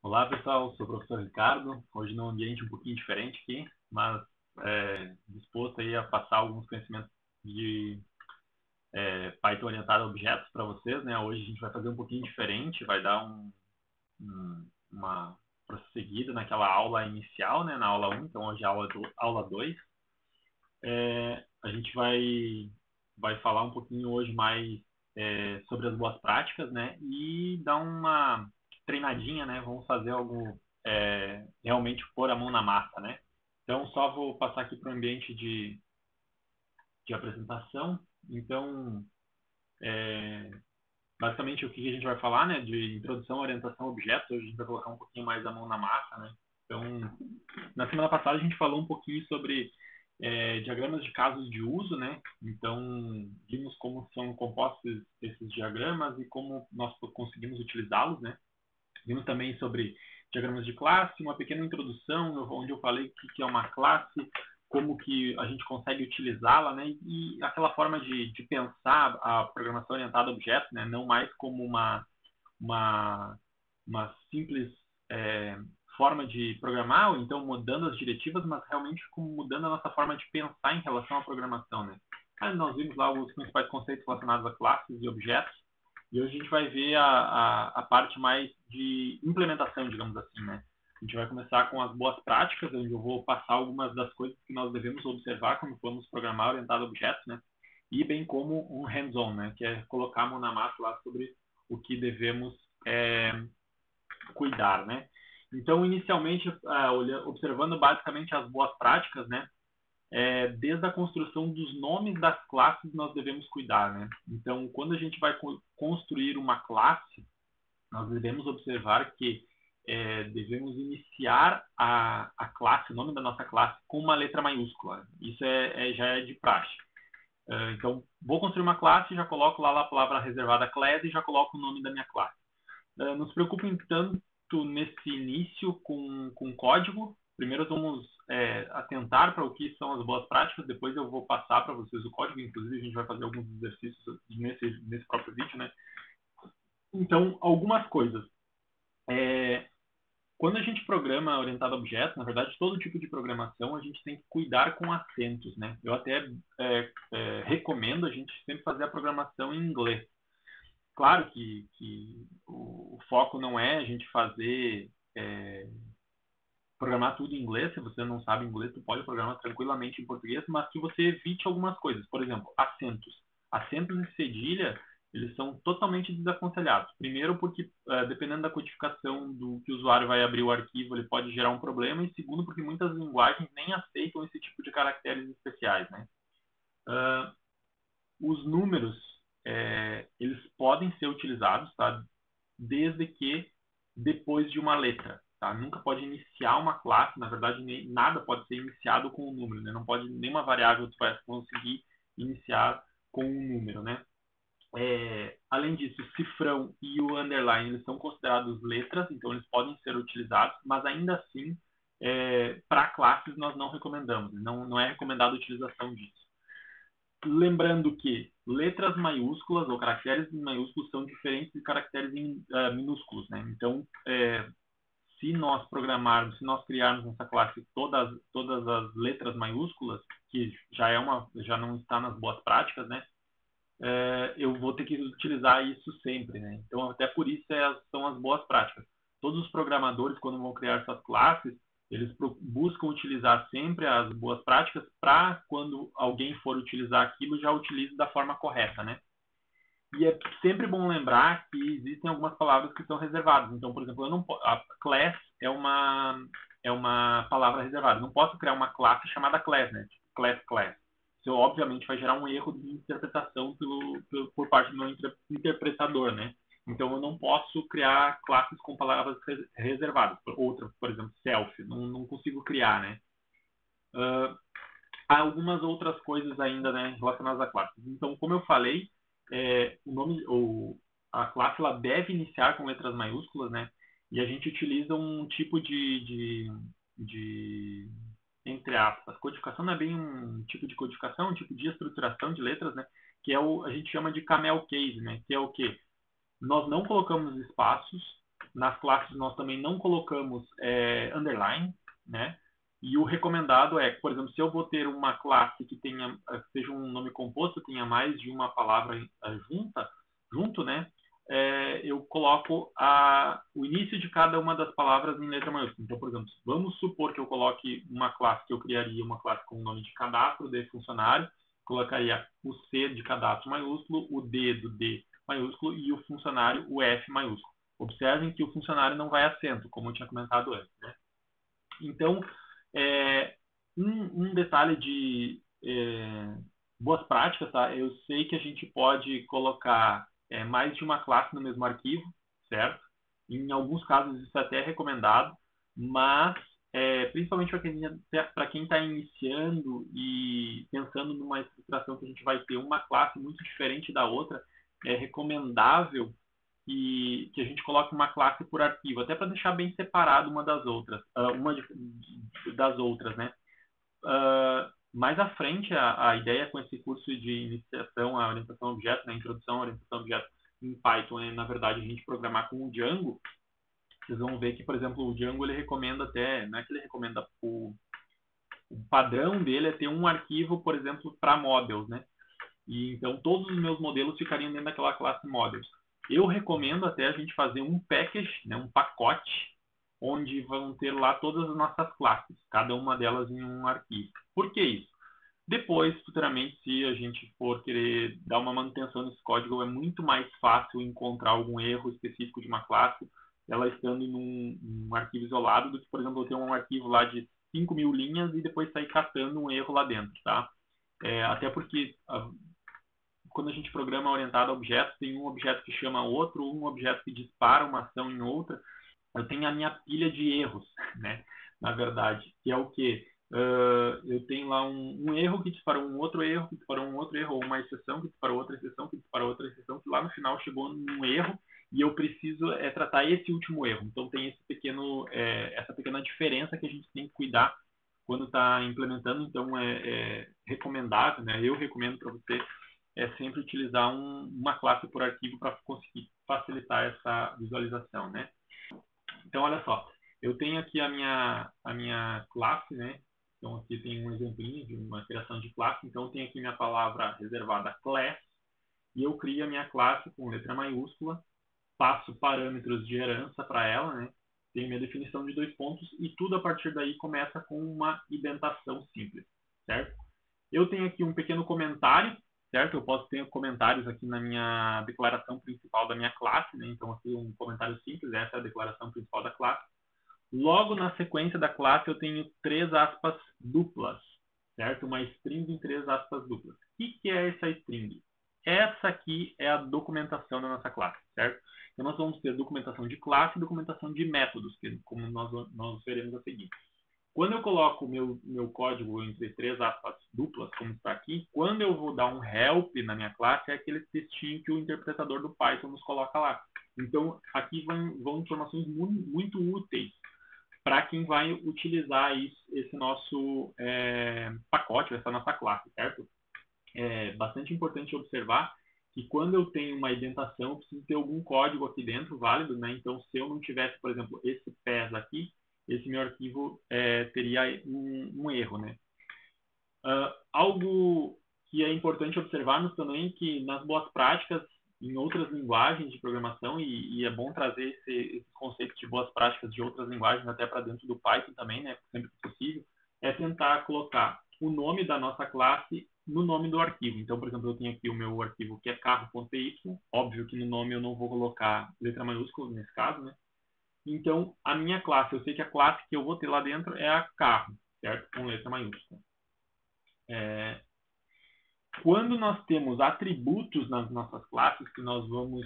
Olá pessoal, sou o professor Ricardo, hoje num ambiente um pouquinho diferente aqui, mas disposto aí a passar alguns conhecimentos de Python orientado a objetos para vocês, né? Hoje a gente vai fazer um pouquinho diferente, vai dar uma prosseguida naquela aula inicial, né? Na aula 1, então hoje é a aula 2. A gente vai falar um pouquinho hoje mais sobre as boas práticas, né? E dar uma treinadinha, né? Vamos fazer algo realmente pôr a mão na massa, né? Então, só vou passar aqui para o ambiente de apresentação. Então, basicamente, o que a gente vai falar, né? De introdução, orientação a objetos. Hoje a gente vai colocar um pouquinho mais a mão na massa, né? Então, na semana passada a gente falou um pouquinho sobre diagramas de casos de uso, né? Então, vimos como são compostos esses diagramas e como nós conseguimos utilizá-los, né? Vimos também sobre diagramas de classe, uma pequena introdução, onde eu falei o que é uma classe, como que a gente consegue utilizá-la, né? E aquela forma de pensar a programação orientada a objetos, né? Não mais como uma simples forma de programar, ou então mudando as diretivas, mas realmente como mudando a nossa forma de pensar em relação à programação, né? Nós vimos lá os principais conceitos relacionados a classes e objetos, e hoje a gente vai ver a parte mais de implementação, digamos assim, né? A gente vai começar com as boas práticas, onde eu vou passar algumas das coisas que nós devemos observar quando formos programar orientado a objetos, né? E bem como um hands-on, né? Que é colocar a mão na massa lá sobre o que devemos cuidar, né? Então, inicialmente, observando basicamente as boas práticas, né? Desde a construção dos nomes das classes nós devemos cuidar, né? Então, quando a gente vai construir uma classe, nós devemos observar que devemos iniciar a classe, o nome da nossa classe, com uma letra maiúscula. Isso já é de praxe. Então, vou construir uma classe, já coloco lá a palavra reservada class e já coloco o nome da minha classe. Não se preocupem tanto nesse início com código. Primeiro vamos atentar para o que são as boas práticas, depois eu vou passar para vocês o código, inclusive a gente vai fazer alguns exercícios nesse próprio vídeo, né? Então, algumas coisas. Quando a gente programa orientado a objetos, na verdade, todo tipo de programação, a gente tem que cuidar com acentos, né? Eu até recomendo a gente sempre fazer a programação em inglês. Claro que o foco não é a gente programar tudo em inglês. Se você não sabe inglês, você pode programar tranquilamente em português, mas que você evite algumas coisas. Por exemplo, acentos. Acentos em cedilha, eles são totalmente desaconselhados. Primeiro porque, dependendo da codificação do que o usuário vai abrir o arquivo, ele pode gerar um problema. E segundo, porque muitas linguagens nem aceitam esse tipo de caracteres especiais, né? Os números, eles podem ser utilizados, tá? Desde que depois de uma letra. Tá? Nunca pode iniciar uma classe, na verdade, nada pode ser iniciado com um número, né? Não pode, nenhuma variável tu vai conseguir iniciar com um número, né? Além disso, o cifrão e o underline, eles são considerados letras, então eles podem ser utilizados, mas ainda assim, para classes nós não recomendamos, não é recomendada a utilização disso. Lembrando que letras maiúsculas ou caracteres maiúsculos são diferentes de caracteres minúsculos, né? Então, se nós programarmos, se nós criarmos nessa classe todas as letras maiúsculas, que já não está nas boas práticas, né? Eu vou ter que utilizar isso sempre, né? Então, até por isso são as boas práticas. Todos os programadores, quando vão criar suas classes, eles buscam utilizar sempre as boas práticas para, quando alguém for utilizar aquilo, já utilize da forma correta, né? E é sempre bom lembrar que existem algumas palavras que são reservadas. Então, por exemplo, a class é uma palavra reservada. Eu não posso criar uma classe chamada class, né? Tipo, class. Isso, obviamente, vai gerar um erro de interpretação por parte do meu interpretador, né? Então, eu não posso criar classes com palavras reservadas. Outra, por exemplo, self. Não consigo criar, né? Há algumas outras coisas ainda, né, relacionadas a classes. Então, como eu falei, a classe ela deve iniciar com letras maiúsculas, né? E a gente utiliza um tipo de entre aspas, codificação não é bem um tipo de codificação, um tipo de estruturação de letras, né? Que a gente chama de camel case, né? Que é o quê? Nós não colocamos espaços Nas classes nós também não colocamos underline, né? E o recomendado é, por exemplo, se eu vou ter uma classe que tenha, seja um nome composto, tenha mais de uma palavra junto, né? Eu coloco o início de cada uma das palavras em letra maiúscula. Então, por exemplo, vamos supor que eu coloque uma classe que eu criaria, uma classe com o nome de cadastro de funcionário, colocaria o C de cadastro maiúsculo, o D do D maiúsculo e o funcionário, o F maiúsculo. Observem que o funcionário não vai acento, como eu tinha comentado antes, né? Então, um detalhe de boas práticas, tá? Eu sei que a gente pode colocar mais de uma classe no mesmo arquivo, certo? Em alguns casos isso é até recomendado, mas principalmente para quem está iniciando e pensando numa estruturação que a gente vai ter uma classe muito diferente da outra, é recomendável que a gente coloque uma classe por arquivo, até para deixar bem separado uma das outras, das outras, né? Mais à frente, a ideia com esse curso de iniciação à orientação a objeto, né, introdução à orientação a objeto em Python, é, na verdade, a gente programar com o Django. Vocês vão ver que, por exemplo, o Django ele recomenda até, não é que ele recomenda, o padrão dele é ter um arquivo, por exemplo, para models, né? E então todos os meus modelos ficariam dentro daquela classe models. Eu recomendo até a gente fazer um package, né, um pacote, onde vão ter lá todas as nossas classes, cada uma delas em um arquivo. Por que isso? Depois, futuramente, se a gente for querer dar uma manutenção nesse código, é muito mais fácil encontrar algum erro específico de uma classe, ela estando num arquivo isolado, do que, por exemplo, eu ter um arquivo lá de 5.000 linhas e depois sair catando um erro lá dentro, tá? Até porque quando a gente programa orientado a objetos, tem um objeto que chama outro, um objeto que dispara uma ação em outra. Eu tenho a minha pilha de erros, né? Na verdade, que é o quê? Eu tenho lá um erro que disparou um outro erro, que disparou um outro erro, ou uma exceção que disparou outra exceção, que disparou outra exceção, que lá no final chegou num erro e eu preciso tratar esse último erro. Então tem essa pequena diferença que a gente tem que cuidar quando está implementando. Então é recomendável, né? Eu recomendo para você sempre utilizar uma classe por arquivo para conseguir facilitar essa visualização, né? Então, olha só, eu tenho aqui a minha classe, né? Então, aqui tem um exemplinho de uma criação de classe. Então, eu tenho aqui minha palavra reservada class, e eu crio a minha classe com letra maiúscula, passo parâmetros de herança para ela, né? Tenho minha definição de 2 pontos, e tudo a partir daí começa com uma indentação simples, certo? Eu tenho aqui um pequeno comentário, certo? Eu posso ter comentários aqui na minha declaração principal da minha classe, né? Então, aqui um comentário simples, essa é a declaração principal da classe. Logo na sequência da classe, eu tenho 3 aspas duplas, certo? Uma string em 3 aspas duplas. O que é essa string? Essa aqui é a documentação da nossa classe, certo? Então, nós vamos ter documentação de classe e documentação de métodos, que como nós veremos a seguir. Quando eu coloco o meu código entre 3 aspas duplas, como está aqui, quando eu vou dar um help na minha classe, é aquele textinho que o interpretador do Python nos coloca lá. Então, aqui vão informações muito úteis para quem vai utilizar esse nosso pacote, essa nossa classe, certo? É bastante importante observar que quando eu tenho uma indentação, eu preciso ter algum código aqui dentro válido, né? Então, se eu não tivesse, por exemplo, esse PES aqui, esse meu arquivo teria um erro, né? Algo que é importante observarmos também que nas boas práticas, em outras linguagens de programação, e é bom trazer esse conceito de boas práticas de outras linguagens até para dentro do Python também, né? Sempre que possível, é tentar colocar o nome da nossa classe no nome do arquivo. Então, por exemplo, eu tenho aqui o meu arquivo que é carro.py. Óbvio que no nome eu não vou colocar letra maiúscula nesse caso, né? Então, a minha classe, eu sei que a classe que eu vou ter lá dentro é a carro, certo? Com letra maiúscula. Quando nós temos atributos nas nossas classes, que nós vamos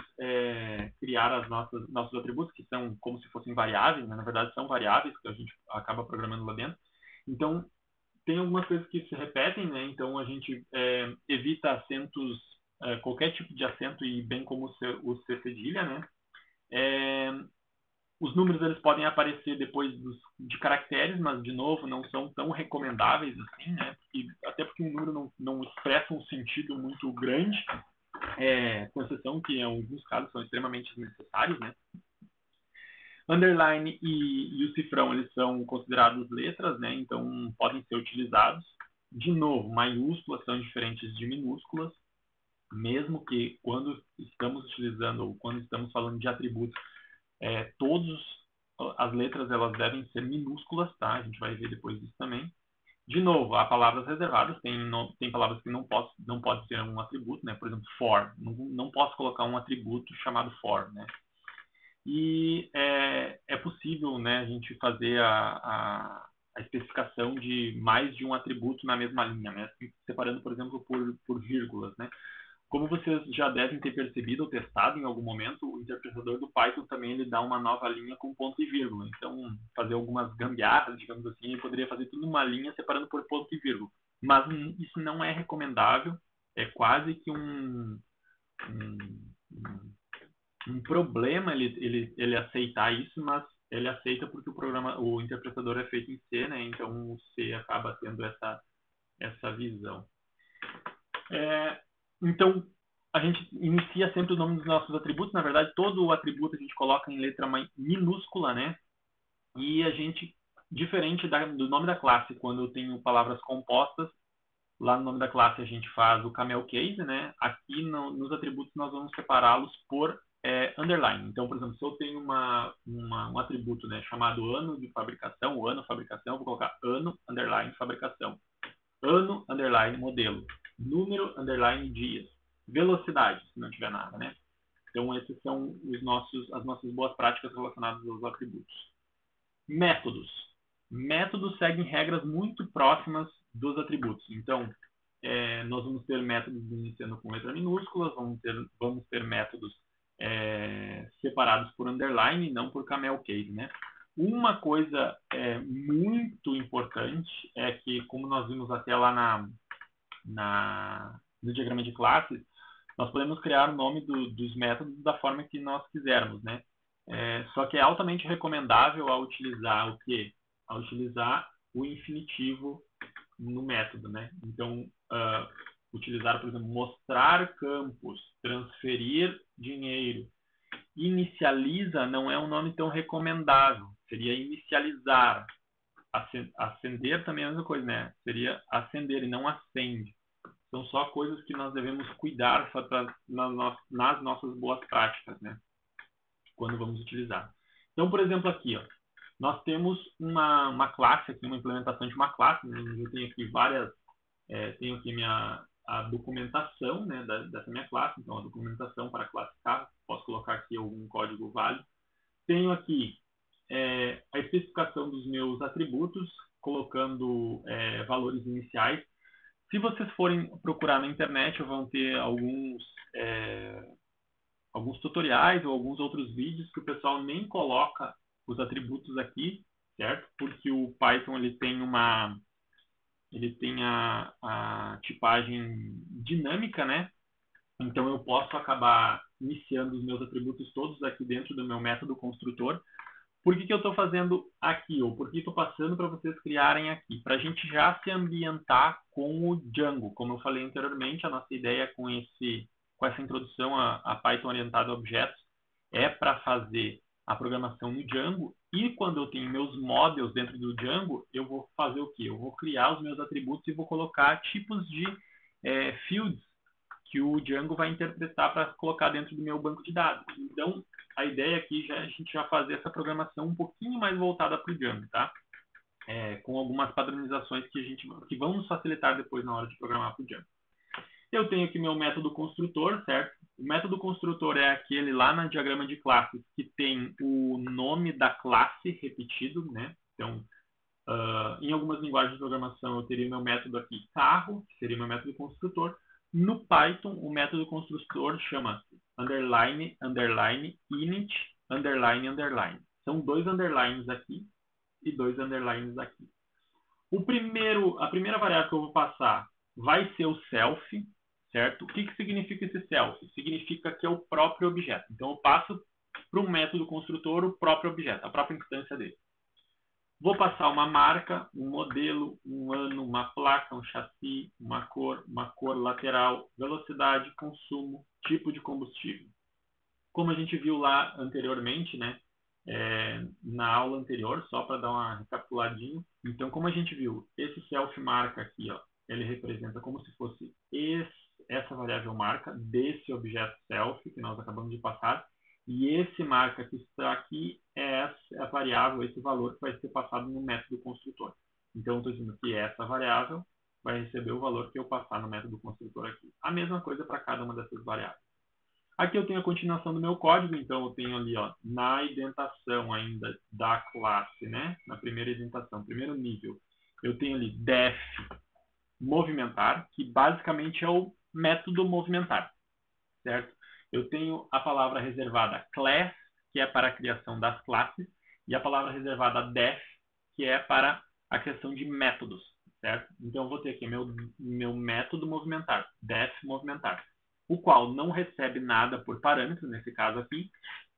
criar nossos atributos, que são como se fossem variáveis, né? Na verdade são variáveis que a gente acaba programando lá dentro. Então, tem algumas coisas que se repetem, né? Então, a gente evita acentos, qualquer tipo de acento, e bem como o C cedilha, né? Os números eles podem aparecer depois de caracteres, mas, de novo, não são tão recomendáveis assim, né? Até porque um número não expressa um sentido muito grande, com exceção que, em alguns casos, são extremamente necessários, né? Underline e o cifrão, eles são considerados letras, né? Então, podem ser utilizados. De novo, maiúsculas são diferentes de minúsculas, mesmo que quando estamos utilizando ou quando estamos falando de atributos, todas as letras elas devem ser minúsculas, tá? A gente vai ver depois disso também. De novo, há palavras reservadas, tem palavras que não pode ser um atributo, né? Por exemplo, for. Não posso colocar um atributo chamado for, né? E é possível, né, a gente fazer a especificação de mais de um atributo na mesma linha, né? Separando, por exemplo, por vírgulas, né? Como vocês já devem ter percebido ou testado em algum momento, o interpretador do Python também ele dá uma nova linha com ponto e vírgula. Então, fazer algumas gambiarras, digamos assim, ele poderia fazer tudo numa linha separando por ponto e vírgula. Mas isso não é recomendável, é quase que um problema ele aceitar isso, mas ele aceita porque o interpretador é feito em C, né? Então o C acaba tendo essa visão. Então a gente inicia sempre o nome dos nossos atributos. Na verdade, todo o atributo a gente coloca em letra minúscula, né? E a gente, diferente do nome da classe, quando eu tenho palavras compostas, lá no nome da classe a gente faz o camel case, né? Aqui nos atributos nós vamos separá-los por underline. Então, por exemplo, se eu tenho um atributo, né, chamado ano de fabricação, o ano fabricação, eu vou colocar ano underline fabricação, ano underline modelo, número underline dias, velocidade, se não tiver nada, né? Então, esses são as nossas boas práticas relacionadas aos atributos. Métodos. Métodos seguem regras muito próximas dos atributos. Então, nós vamos ter métodos iniciando com letra minúscula, vamos ter métodos separados por underline, não por camel case, né? Uma coisa muito importante é que, como nós vimos até lá no diagrama de classes, nós podemos criar o nome dos métodos da forma que nós quisermos, né? Só que é altamente recomendável a utilizar o quê? A utilizar o infinitivo no método, né? Então, utilizar, por exemplo, mostrar campos, transferir dinheiro. Inicializa não é um nome tão recomendável. Seria inicializar. Acender também é a mesma coisa, né? Seria acender e não acende. São só coisas que nós devemos cuidar nas nossas boas práticas, né? Quando vamos utilizar. Então, por exemplo, aqui, ó, nós temos uma classe aqui, uma implementação de uma classe. Né? Eu tenho aqui tenho aqui a documentação, né, dessa minha classe. Então, a documentação para a classe carro. Posso colocar aqui algum código válido. Tenho aqui a especificação dos meus atributos, colocando valores iniciais. Se vocês forem procurar na internet, vão ter alguns tutoriais ou alguns outros vídeos que o pessoal nem coloca os atributos aqui, certo? Porque o Python ele tem a tipagem dinâmica, né? Então eu posso acabar iniciando os meus atributos todos aqui dentro do meu método construtor. Por que eu estou fazendo aqui? Ou por que estou passando para vocês criarem aqui? Para a gente já se ambientar com o Django. Como eu falei anteriormente, a nossa ideia com essa introdução a Python orientado a objetos é para fazer a programação no Django. E quando eu tenho meus models dentro do Django, eu vou fazer o quê? Eu vou criar os meus atributos e vou colocar tipos de fields que o Django vai interpretar para colocar dentro do meu banco de dados. Então, a ideia aqui a gente já fazer essa programação um pouquinho mais voltada para o Django, tá? Com algumas padronizações que vão nos facilitar depois na hora de programar para o Django. Eu tenho aqui meu método construtor, certo? O método construtor é aquele lá no diagrama de classes que tem o nome da classe repetido, né? Então, em algumas linguagens de programação eu teria meu método aqui carro, que seria meu método construtor. No Python, o método construtor chama-se underline, underline, init, underline, underline. São 2 underlines aqui e 2 underlines aqui. A primeira variável que eu vou passar vai ser o self, certo? O que significa esse self? Significa que é o próprio objeto. Então, eu passo para um método construtor o próprio objeto, a própria instância dele. Vou passar uma marca, um modelo, um ano, uma placa, um chassi, uma cor lateral, velocidade, consumo, tipo de combustível. Como a gente viu lá anteriormente, né, na aula anterior, só para dar uma recapituladinha. Então, como a gente viu, esse self marca aqui, ó, ele representa como se fosse essa variável marca desse objeto self que nós acabamos de passar, e esse marca que está aqui é a variável, esse valor que vai ser passado no método construtor. Então, eu estou dizendo que essa variável vai receber o valor que eu passar no método construtor aqui. A mesma coisa para cada uma dessas variáveis. Aqui eu tenho a continuação do meu código, então eu tenho ali, ó, na indentação ainda da classe, né? Na primeira indentação, primeiro nível, eu tenho ali def movimentar, que basicamente é o método movimentar, certo? Eu tenho a palavra reservada class, que é para a criação das classes, e a palavra reservada def, que é para a criação de métodos, certo? Então eu vou ter aqui meu método movimentar, def movimentar, o qual não recebe nada por parâmetro, nesse caso aqui,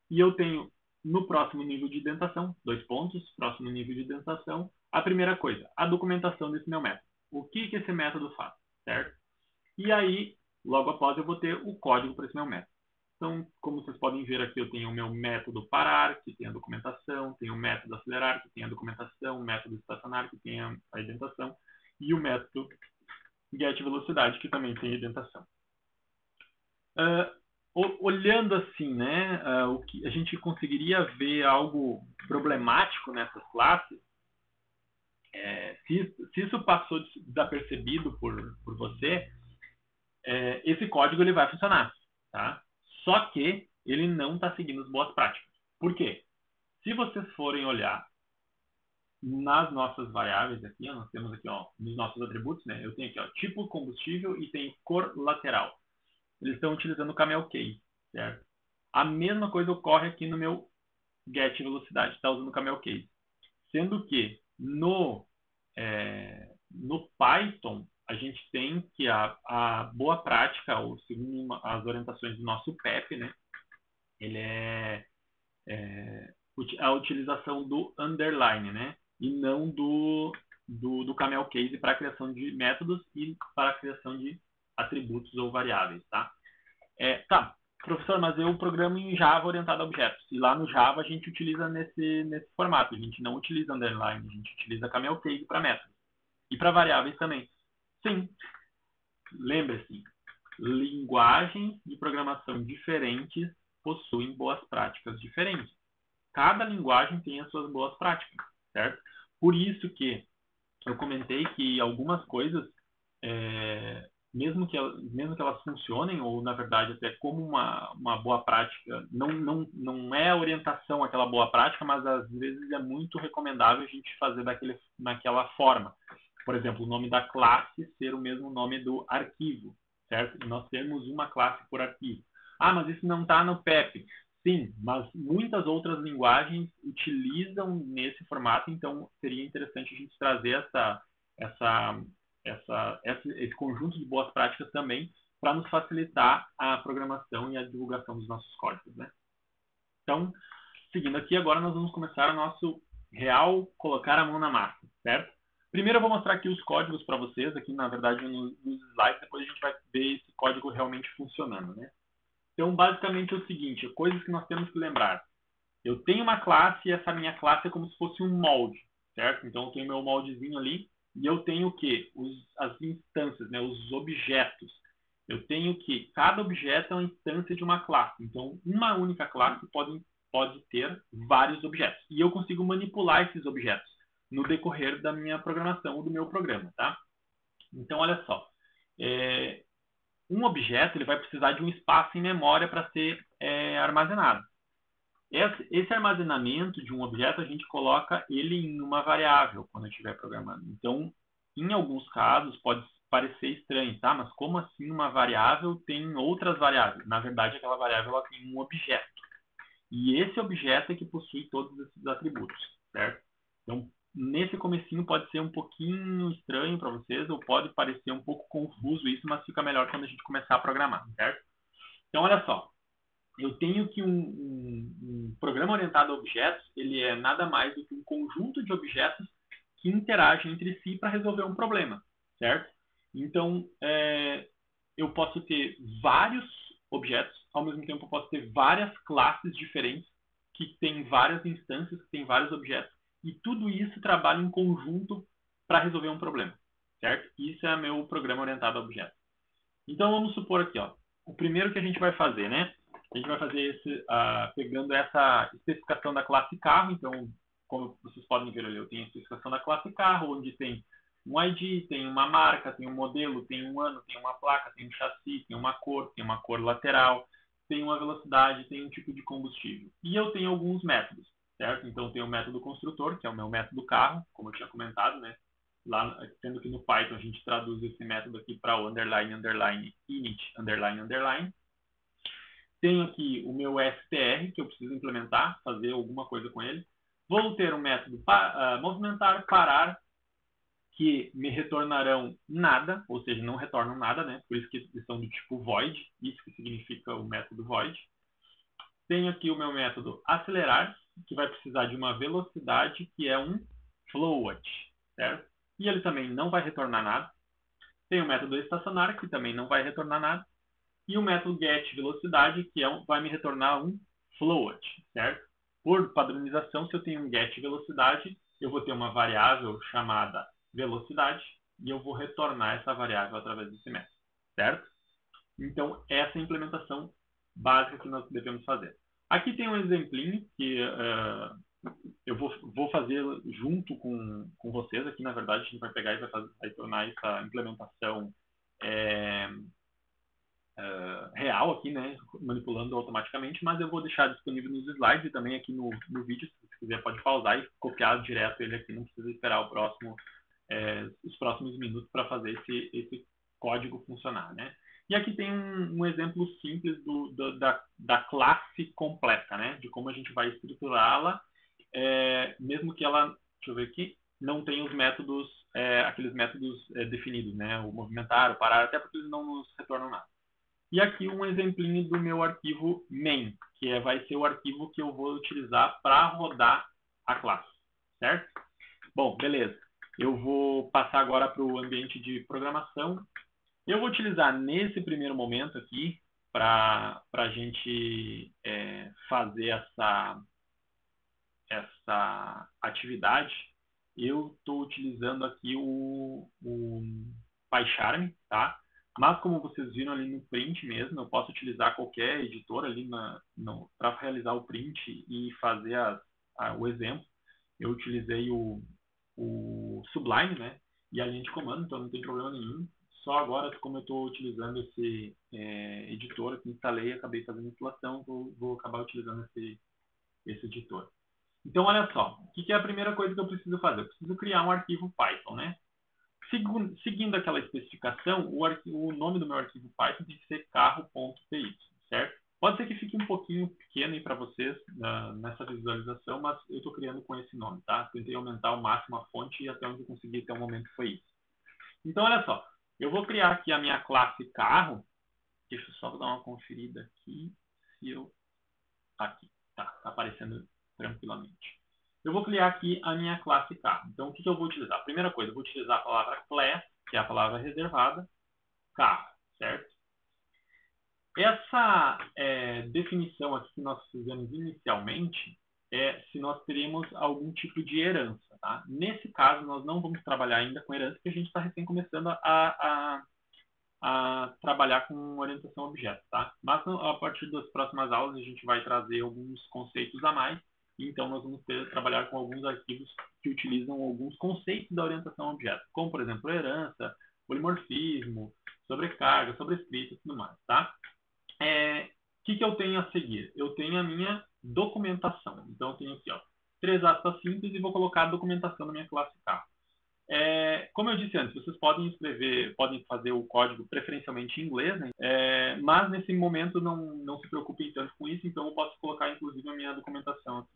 e eu tenho no próximo nível de indentação, 2 pontos, próximo nível de indentação, a primeira coisa, a documentação desse meu método. O que esse método faz, certo? E aí, logo após, eu vou ter o código para esse meu método. Então, como vocês podem ver aqui, eu tenho o meu método parar, que tem a documentação, tenho o método acelerar, que tem a documentação, o método estacionar, que tem a indentação, e o método getVelocidade, que também tem a indentação. Olhando assim, né, o que a gente conseguiria ver algo problemático nessas classes, se isso passou desapercebido por você, esse código ele vai funcionar, tá? Só que ele não está seguindo as boas práticas. Por quê? Se vocês forem olhar nas nossas variáveis aqui, nós temos aqui, ó, nos nossos atributos, né? Eu tenho aqui, ó, tipo combustível e tem cor lateral. Eles estão utilizando o camel case, certo? A mesma coisa ocorre aqui no meu getVelocidade, está usando o camel case. Sendo que no Python, a gente tem que a boa prática, ou segundo as orientações do nosso PEP, né, ele é a utilização do underline, né, e não do camel case para a criação de métodos e para a criação de atributos ou variáveis, tá? Tá, professor, mas eu programo em Java orientado a objetos. E lá no Java a gente utiliza nesse formato. A gente não utiliza underline, a gente utiliza camel case para métodos. E para variáveis também. Sim. Lembre-se, linguagens de programação diferentes possuem boas práticas diferentes. Cada linguagem tem as suas boas práticas, certo? Por isso que eu comentei que algumas coisas, mesmo que elas funcionem, ou na verdade até como uma boa prática, não é a orientação aquela boa prática, mas às vezes é muito recomendável a gente fazer naquela forma. Por exemplo, o nome da classe ser o mesmo nome do arquivo, certo? E nós temos uma classe por arquivo. Ah, mas isso não está no PEP. Sim, mas muitas outras linguagens utilizam nesse formato, então seria interessante a gente trazer esse conjunto de boas práticas também para nos facilitar a programação e a divulgação dos nossos códigos, né? Então, seguindo aqui, agora nós vamos começar o nosso real colocar a mão na massa, certo? Primeiro eu vou mostrar aqui os códigos para vocês, aqui na verdade nos slides, depois a gente vai ver esse código realmente funcionando, né? Então, basicamente é o seguinte, coisas que nós temos que lembrar. Eu tenho uma classe e essa minha classe é como se fosse um molde, certo? Então, eu tenho meu moldezinho ali e eu tenho o quê? As instâncias, né? Os objetos. Eu tenho que cada objeto é uma instância de uma classe. Então, uma única classe pode ter vários objetos. E eu consigo manipular esses objetos no decorrer da minha programação ou do meu programa, tá? Então, olha só. Um objeto ele vai precisar de um espaço em memória para ser armazenado. Esse armazenamento de um objeto, a gente coloca ele em uma variável quando estiver programando. Então, em alguns casos, pode parecer estranho, tá? Mas como assim uma variável tem outras variáveis? Na verdade, aquela variável ela tem um objeto. E esse objeto é que possui todos esses atributos, certo? Então, nesse comecinho pode ser um pouquinho estranho para vocês, ou pode parecer um pouco confuso isso, mas fica melhor quando a gente começar a programar, certo? Então, olha só. Eu tenho que um programa orientado a objetos, ele é nada mais do que um conjunto de objetos que interagem entre si para resolver um problema, certo? Então, eu posso ter vários objetos, ao mesmo tempo eu posso ter várias classes diferentes que tem várias instâncias, que tem vários objetos, e tudo isso trabalha em conjunto para resolver um problema, certo? Isso é meu programa orientado a objetos. Então, vamos supor aqui, ó, o primeiro que a gente vai fazer, né? A gente vai fazer esse, pegando essa especificação da classe carro. Então, como vocês podem ver ali, eu tenho a especificação da classe carro, onde tem um ID, tem uma marca, tem um modelo, tem um ano, tem uma placa, tem um chassi, tem uma cor lateral, tem uma velocidade, tem um tipo de combustível. E eu tenho alguns métodos, certo? Então, eu tenho o método construtor, que é o meu método carro, como eu tinha comentado, né? Lá, sendo que no Python a gente traduz esse método aqui para o underline, underline, init, underline, underline. Tenho aqui o meu str, que eu preciso implementar, fazer alguma coisa com ele. Vou ter um método movimentar, parar, que me retornarão nada, ou seja, não retornam nada, né? Por isso que eles são do tipo void, isso que significa o método void. Tenho aqui o meu método acelerar, que vai precisar de uma velocidade, que é um float, certo? E ele também não vai retornar nada. Tem o método estacionar, que também não vai retornar nada. E o método getVelocidade, que vai me retornar um float, certo? Por padronização, se eu tenho um getVelocidade, eu vou ter uma variável chamada velocidade e eu vou retornar essa variável através desse método, certo? Então, essa é a implementação básica que nós devemos fazer. Aqui tem um exemplinho que eu vou fazer junto com vocês aqui. Na verdade, a gente vai pegar e vai tornar essa implementação real aqui, né, manipulando automaticamente, mas eu vou deixar disponível nos slides e também aqui no vídeo. Se você quiser, pode pausar e copiar direto ele aqui, não precisa esperar os próximos minutos para fazer esse código funcionar, né? E aqui tem um exemplo simples da classe completa, né, de como a gente vai estruturá-la, mesmo que ela, deixa eu ver aqui, não tenha os métodos, aqueles métodos definidos, né, o movimentar, o parar, até porque eles não nos retornam nada. E aqui um exemplinho do meu arquivo main, que vai ser o arquivo que eu vou utilizar para rodar a classe, certo? Bom, beleza. Eu vou passar agora para o ambiente de programação. Eu vou utilizar nesse primeiro momento aqui, para a gente fazer essa atividade, eu estou utilizando aqui o PyCharm, tá? Mas como vocês viram ali no print mesmo, eu posso utilizar qualquer editor ali para realizar o print e fazer o exemplo. Eu utilizei o Sublime, né? E a linha de comando, então não tem problema nenhum. Só agora, como eu estou utilizando esse editor que instalei, acabei fazendo a instalação, vou acabar utilizando esse editor. Então, olha só, o que é a primeira coisa que eu preciso fazer? Eu preciso criar um arquivo Python, né? Seguindo aquela especificação, o nome do meu arquivo Python tem que ser carro.py, certo? Pode ser que fique um pouquinho pequeno aí para vocês nessa visualização, mas eu estou criando com esse nome, tá? Tentei aumentar ao máximo a fonte e até onde eu consegui até o momento foi isso. Então, olha só, eu vou criar aqui a minha classe carro. Deixa eu só dar uma conferida aqui. Aqui, tá aparecendo tranquilamente. Eu vou criar aqui a minha classe carro. Então, o que eu vou utilizar? A primeira coisa, eu vou utilizar a palavra class, que é a palavra reservada, carro, certo? Essa definição aqui que nós fizemos inicialmente é se nós teremos algum tipo de herança, tá? Nesse caso, nós não vamos trabalhar ainda com herança, porque a gente está recém começando a trabalhar com orientação a objetos, tá? Mas a partir das próximas aulas a gente vai trazer alguns conceitos a mais, então nós vamos trabalhar com alguns arquivos que utilizam alguns conceitos da orientação a objetos, como por exemplo herança, polimorfismo, sobrecarga, sobrescrita e tudo mais, tá? O que eu tenho a seguir? Eu tenho a minha documentação. Então eu tenho aqui, ó, 3 aspas simples e vou colocar a documentação da minha classe carro. Como eu disse antes, vocês podem fazer o código preferencialmente em inglês, né? Mas nesse momento não se preocupem tanto com isso, então eu posso colocar inclusive a minha documentação aqui.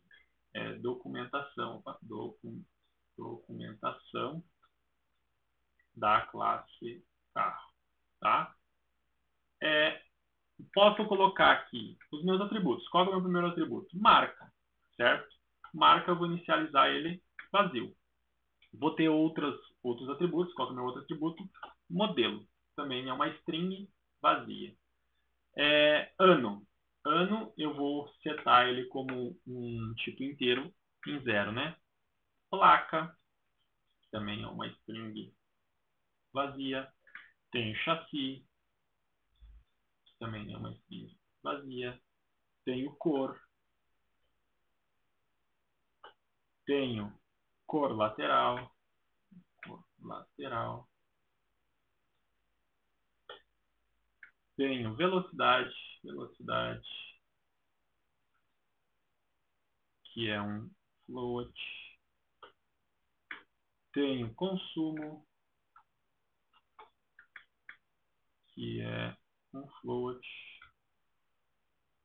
Documentação da classe carro, tá? Posso colocar aqui os meus atributos. Qual é o meu primeiro atributo? Marca, certo? Marca, eu vou inicializar ele vazio. Vou ter outros atributos. Qual é o meu outro atributo? Modelo. Também é uma string vazia. Ano. Ano, eu vou setar ele como um tipo inteiro em 0, né? Placa, que também é uma string vazia. Tenho chassi, que também é uma string vazia. Tenho cor. Tenho cor lateral. Cor lateral. Tenho velocidade. Velocidade, que é um float. Tenho consumo, que é um float.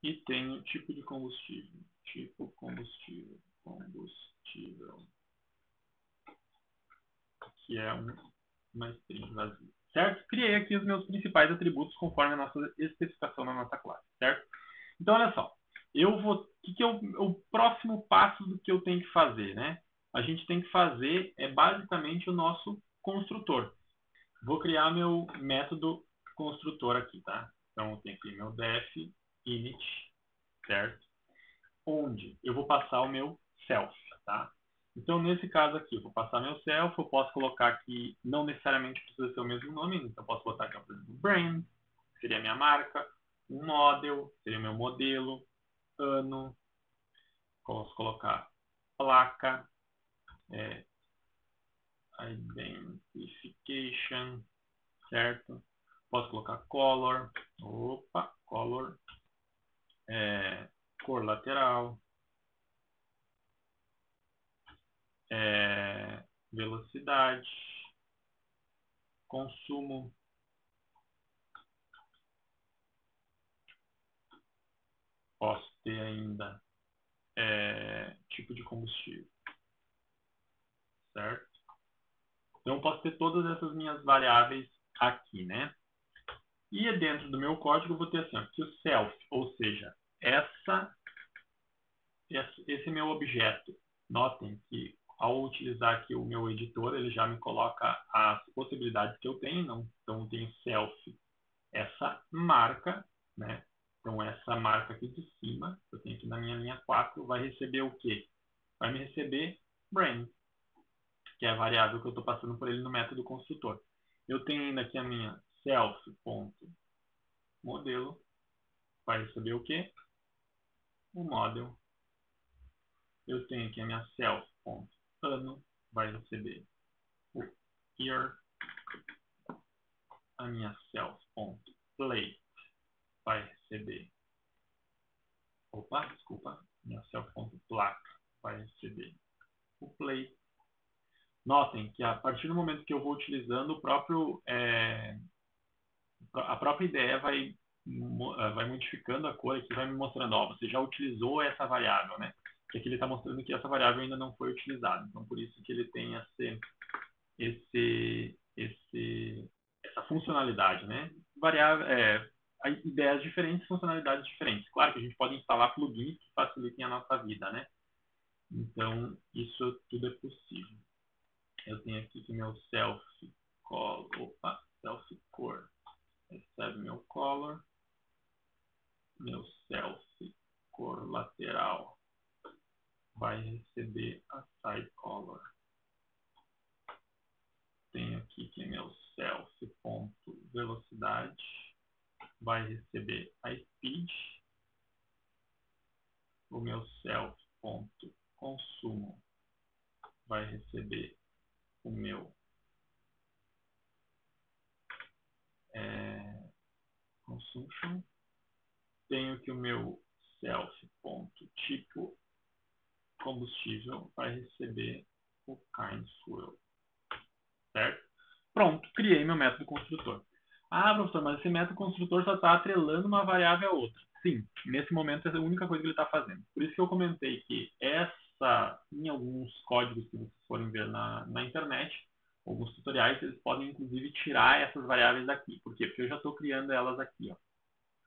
E tenho tipo de combustível. Tipo combustível. Combustível. Que é uma string vazia. Certo? Criei aqui os meus principais atributos conforme a nossa especificação na nossa classe. Certo? Então, olha só. Que é o próximo passo do que eu tenho que fazer, né? A gente tem que fazer basicamente o nosso construtor. Vou criar meu método construtor aqui, tá? Então, eu tenho aqui meu def init, certo? Onde eu vou passar o meu self, tá? Então, nesse caso aqui, eu vou passar meu self, eu posso colocar aqui, não necessariamente precisa ser o mesmo nome, então eu posso botar aqui, por exemplo, brand, que seria a minha marca, um model, seria o meu modelo, ano, posso colocar placa, identification, certo? Posso colocar color, color, cor lateral, velocidade, consumo, posso ter ainda tipo de combustível, certo? Então, eu posso ter todas essas minhas variáveis aqui, né? E dentro do meu código eu vou ter assim, aqui o self, ou seja, esse é meu objeto. Notem que ao utilizar aqui o meu editor, ele já me coloca as possibilidades que eu tenho. Então, eu tenho self, essa marca, né? Então, essa marca aqui de cima, eu tenho aqui na minha linha 4, vai receber o quê? Vai me receber brand, que é a variável que eu estou passando por ele no método construtor. Eu tenho ainda aqui a minha self.modelo, vai receber o quê? O model. Eu tenho aqui a minha self.ano, vai receber o year. A minha self.plate vai receber, minha self.placa vai receber o plate. Notem que a partir do momento que eu vou utilizando a própria ideia vai modificando a cor aqui, vai me mostrando, você já utilizou essa variável, né? Que aqui ele está mostrando que essa variável ainda não foi utilizada. Então, por isso que ele tem essa funcionalidade, né? Ideias diferentes, funcionalidades diferentes. Claro que a gente pode instalar plugins que facilitem a nossa vida, né? Então, isso tudo é possível. Eu tenho aqui que meu self core recebe meu color, meu self cor lateral vai receber a side color. Tenho aqui que meu self.velocidade vai receber a speed. O meu self.consumo vai receber o meu consumption. Tenho que o meu self.tipo combustível vai receber o kind fuel. Certo? Pronto, criei meu método construtor. Ah, professor, mas esse método construtor só está atrelando uma variável a outra. Sim, nesse momento é a única coisa que ele está fazendo. Por isso que eu comentei que em alguns códigos que vocês forem ver na internet, alguns tutoriais, eles podem inclusive tirar essas variáveis daqui. Por quê? Porque eu já estou criando elas aqui. Ó.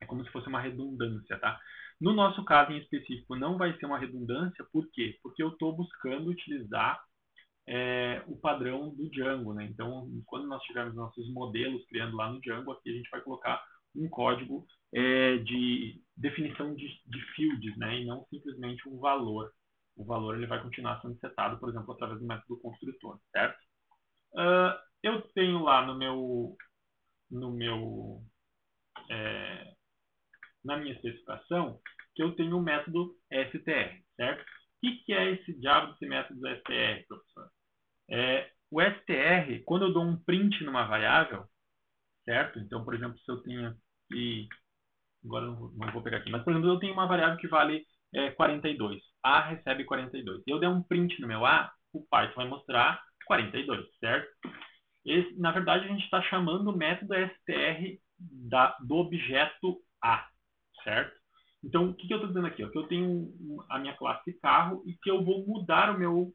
É como se fosse uma redundância, tá? No nosso caso em específico, não vai ser uma redundância. Por quê? Porque eu estou buscando utilizar o padrão do Django, né? Então, quando nós tivermos nossos modelos criando lá no Django, aqui a gente vai colocar um código de definição de fields, né? E não simplesmente um valor. O valor ele vai continuar sendo setado, por exemplo, através do método construtor, certo? Eu tenho lá na minha especificação que eu tenho o método str, certo? O que é esse diabo desse método str, professor? O str, quando eu dou um print numa variável, certo? Então, por exemplo, se eu tenho aqui, agora não vou pegar aqui, mas, por exemplo, eu tenho uma variável que vale 42. A recebe 42. E eu der um print no meu A, o Python vai mostrar 42, certo? Na verdade, a gente está chamando o método str do objeto A, certo? Então, o que eu estou dizendo aqui? Que eu tenho a minha classe carro e que eu vou mudar o meu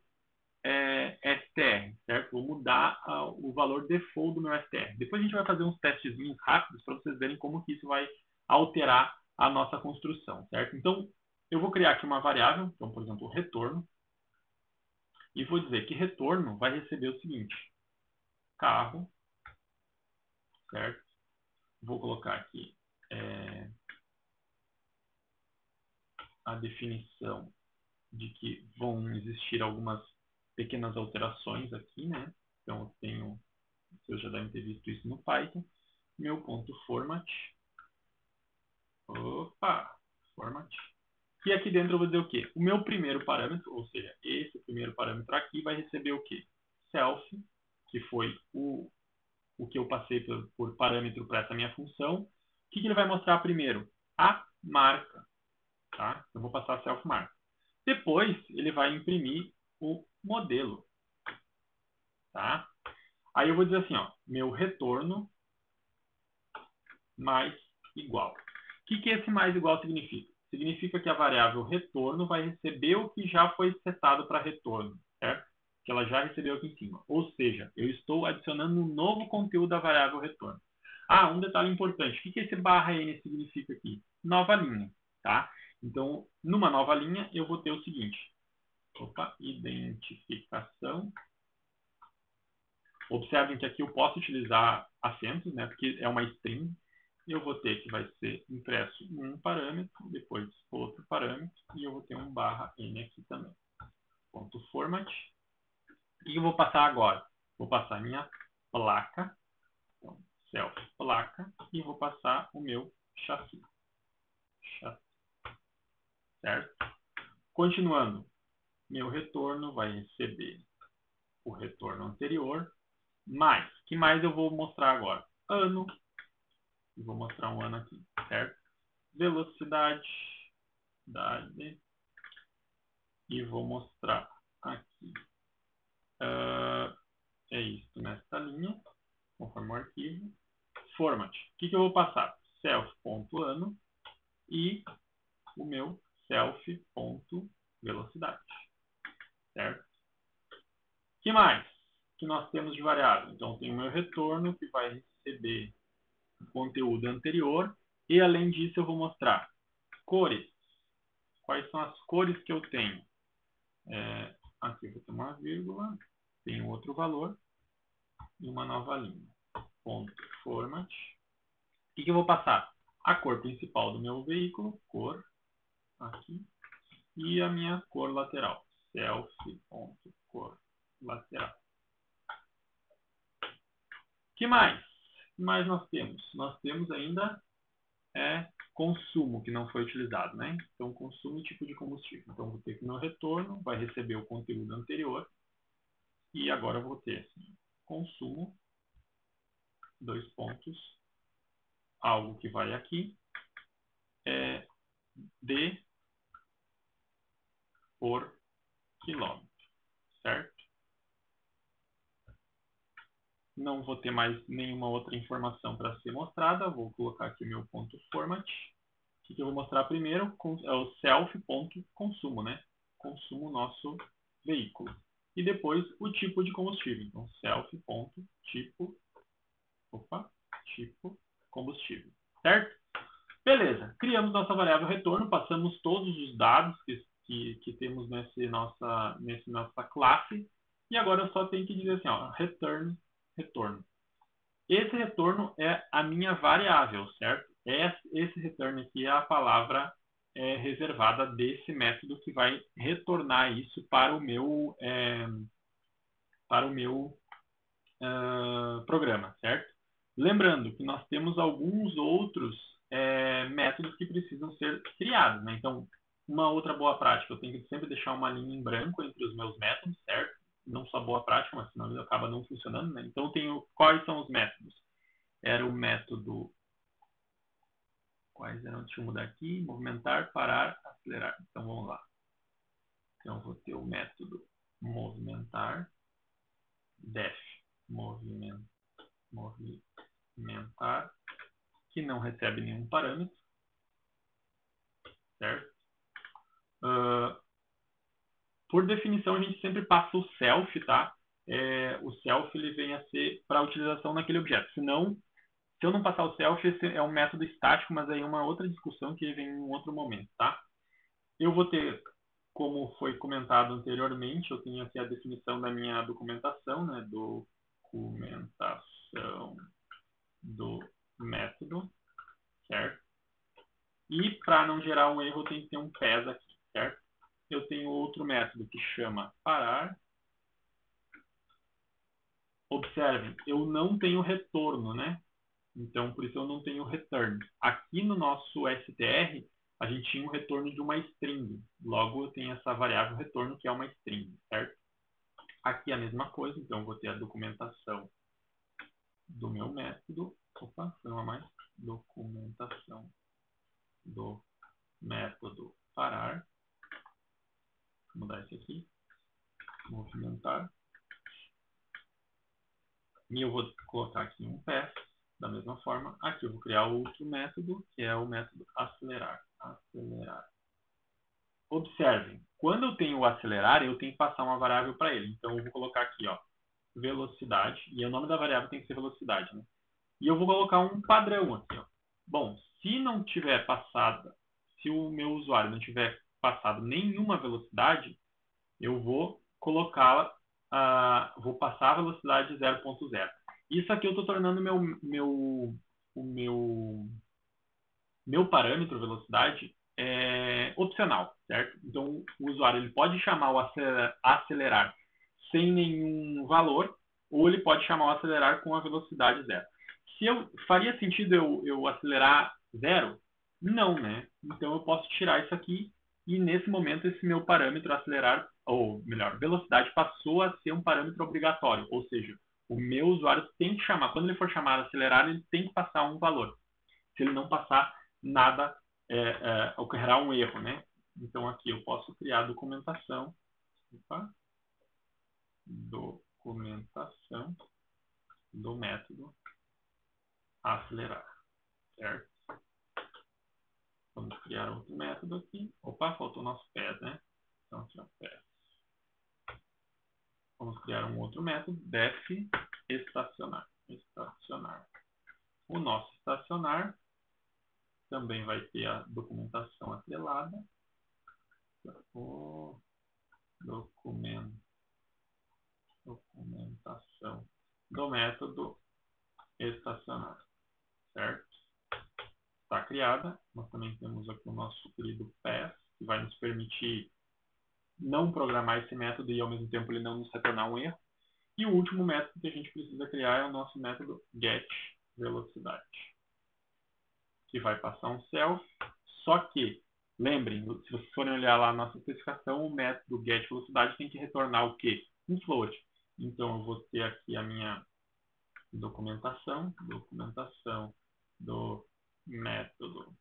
str, certo? Vou mudar o valor default do meu str. Depois a gente vai fazer uns testezinhos rápidos para vocês verem como que isso vai alterar a nossa construção, certo? Então, eu vou criar aqui uma variável, então, por exemplo, retorno, e vou dizer que retorno vai receber o seguinte: carro, certo? Vou colocar aqui a definição de que vão existir algumas pequenas alterações aqui, né? Então, eu tenho, vocês já devem ter visto isso no Python, meu ponto format, format, e aqui dentro eu vou dizer o quê? O meu primeiro parâmetro, ou seja, esse primeiro parâmetro aqui vai receber o quê? Self, que foi o que eu passei por parâmetro para essa minha função. O que ele vai mostrar primeiro? A marca, tá? Eu vou passar self marca. Depois, ele vai imprimir o modelo, tá? Aí eu vou dizer assim, ó, meu retorno mais igual. O que esse mais igual significa? Significa que a variável retorno vai receber o que já foi setado para retorno, certo? Que ela já recebeu aqui em cima. Ou seja, eu estou adicionando um novo conteúdo da variável retorno. Um detalhe importante. O que esse /n significa aqui? Nova linha, tá? Então, numa nova linha, eu vou ter o seguinte. Identificação. Observem que aqui eu posso utilizar acentos, né? Porque é uma string. Eu vou ter que vai ser impresso um parâmetro, depois outro parâmetro, e eu vou ter um /n aqui também. Ponto format. O que eu vou passar agora? Vou passar a minha placa, então, self placa, e vou passar o meu chassi. Certo? Continuando, meu retorno vai receber o retorno anterior, mais. O que mais eu vou mostrar agora? Ano. E vou mostrar um ano aqui, certo? Velocidade. E vou mostrar aqui. É isso nesta linha, conforme o arquivo. Format. O que eu vou passar? Self.ano e o meu self.velocidade. Certo? O que mais que nós temos de variável? Então, tem o meu retorno, que vai receber o conteúdo anterior. E, além disso, eu vou mostrar cores. Quais são as cores que eu tenho? Aqui eu vou ter uma vírgula, tenho outro valor e uma nova linha. Ponto format. O que eu vou passar? A cor principal do meu veículo, cor, aqui, e a minha cor lateral, self.cor lateral. O que mais? O que mais nós temos? Nós temos ainda consumo, que não foi utilizado, né? Então, consumo e tipo de combustível. Então, vou ter que no retorno, vai receber o conteúdo anterior, e agora eu vou ter assim, consumo, 2 pontos, algo que vai aqui, de por quilômetro, certo? Não vou ter mais nenhuma outra informação para ser mostrada, vou colocar aqui o meu ponto format. O que eu vou mostrar primeiro é o self.consumo, né? Consumo nosso veículo. E depois o tipo de combustível. Então, self.tipo combustível. Certo? Beleza. Criamos nossa variável retorno, passamos todos os dados que temos nessa nossa classe. E agora eu só tenho que dizer assim, ó, return retorno. Esse retorno é a minha variável, certo? esse return aqui é a palavra reservada desse método que vai retornar isso para o meu programa, certo? Lembrando que nós temos alguns outros métodos que precisam ser criados, né? Então, uma outra boa prática, eu tenho que sempre deixar uma linha em branco entre os meus métodos, certo? Não só boa prática, mas senão ele acaba não funcionando, né? Então, eu tenho quais são os métodos? Era o método... Quais eram? Deixa eu mudar aqui. Movimentar, parar, acelerar. Então, vamos lá. Então, eu vou ter o método movimentar, def, movimentar, que não recebe nenhum parâmetro, certo? Por definição, a gente sempre passa o self, tá? O self ele vem a ser para utilização naquele objeto. Senão, se eu não passar o self, esse é um método estático, mas aí é uma outra discussão que vem em um outro momento, tá? Eu vou ter, como foi comentado anteriormente, eu tenho aqui a definição da minha documentação, né? Documentação do método, certo? E para não gerar um erro, eu tenho que ter um PES aqui, certo? Eu tenho outro método que chama parar. Observem, eu não tenho retorno, né? Então, por isso eu não tenho return. Aqui no nosso str, a gente tinha um retorno de uma string. Logo, eu tenho essa variável retorno, que é uma string, certo? Aqui é a mesma coisa, então eu vou ter a documentação do meu método. Opa, foi uma mais. Documentação do método parar. Vou mudar esse aqui. Movimentar. E eu vou colocar aqui um path, da mesma forma. Aqui eu vou criar outro método, que é o método acelerar. Acelerar. Observem, quando eu tenho o acelerar, eu tenho que passar uma variável para ele. Então, eu vou colocar aqui, ó, velocidade. E o nome da variável tem que ser velocidade, né? E eu vou colocar um padrão aqui, ó. Bom, se não tiver passado, se o meu usuário não tiver passado nenhuma velocidade, eu vou colocá-la, vou passar a velocidade 0.0. Isso aqui eu estou tornando o meu parâmetro velocidade opcional, certo? Então, o usuário ele pode chamar o acelerar sem nenhum valor, ou ele pode chamar o acelerar com a velocidade 0. Faria sentido eu acelerar 0? Não, né? Então, eu posso tirar isso aqui e, nesse momento, esse meu parâmetro acelerar, ou melhor, velocidade, passou a ser um parâmetro obrigatório, ou seja, o meu usuário tem que chamar, quando ele for chamar acelerar, ele tem que passar um valor. Se ele não passar, nada ocorrerá um erro, né? Então, aqui eu posso criar documentação. Opa, documentação do método acelerar, certo? Vamos criar outro método aqui. Opa, faltou o nosso PES, né? Então, aqui, ó, PES. Vamos criar um outro método, def estacionar. Estacionar. O nosso estacionar também vai ter a documentação atrelada. Documentação do método estacionar, certo? Está criada. Nós também temos aqui o nosso querido path, que vai nos permitir não programar esse método e ao mesmo tempo ele não nos retornar um erro. E o último método que a gente precisa criar é o nosso método getVelocidade, que vai passar um self, só que, lembrem, se vocês forem olhar lá a nossa especificação, o método getVelocidade tem que retornar o quê? Um float. Então, eu vou ter aqui a minha documentação do método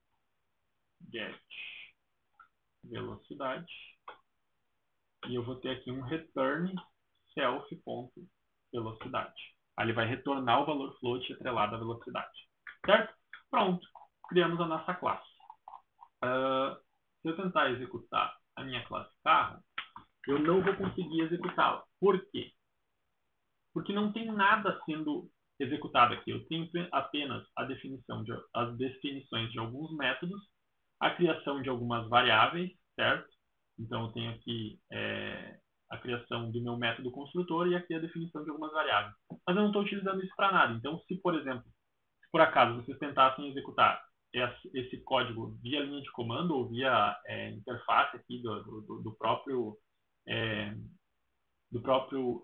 getVelocidade, e eu vou ter aqui um return self.velocidade. Aí ele vai retornar o valor float atrelado à velocidade. Certo? Pronto. Criamos a nossa classe. Se eu tentar executar a minha classe carro, eu não vou conseguir executá-la. Por quê? Porque não tem nada sendo executado aqui. Eu tenho apenas as definições de alguns métodos, a criação de algumas variáveis, certo? Então, eu tenho aqui a criação do meu método construtor e aqui a definição de algumas variáveis. Mas eu não estou utilizando isso para nada. Então, se, por exemplo, se por acaso vocês tentassem executar esse código via linha de comando ou via interface aqui do próprio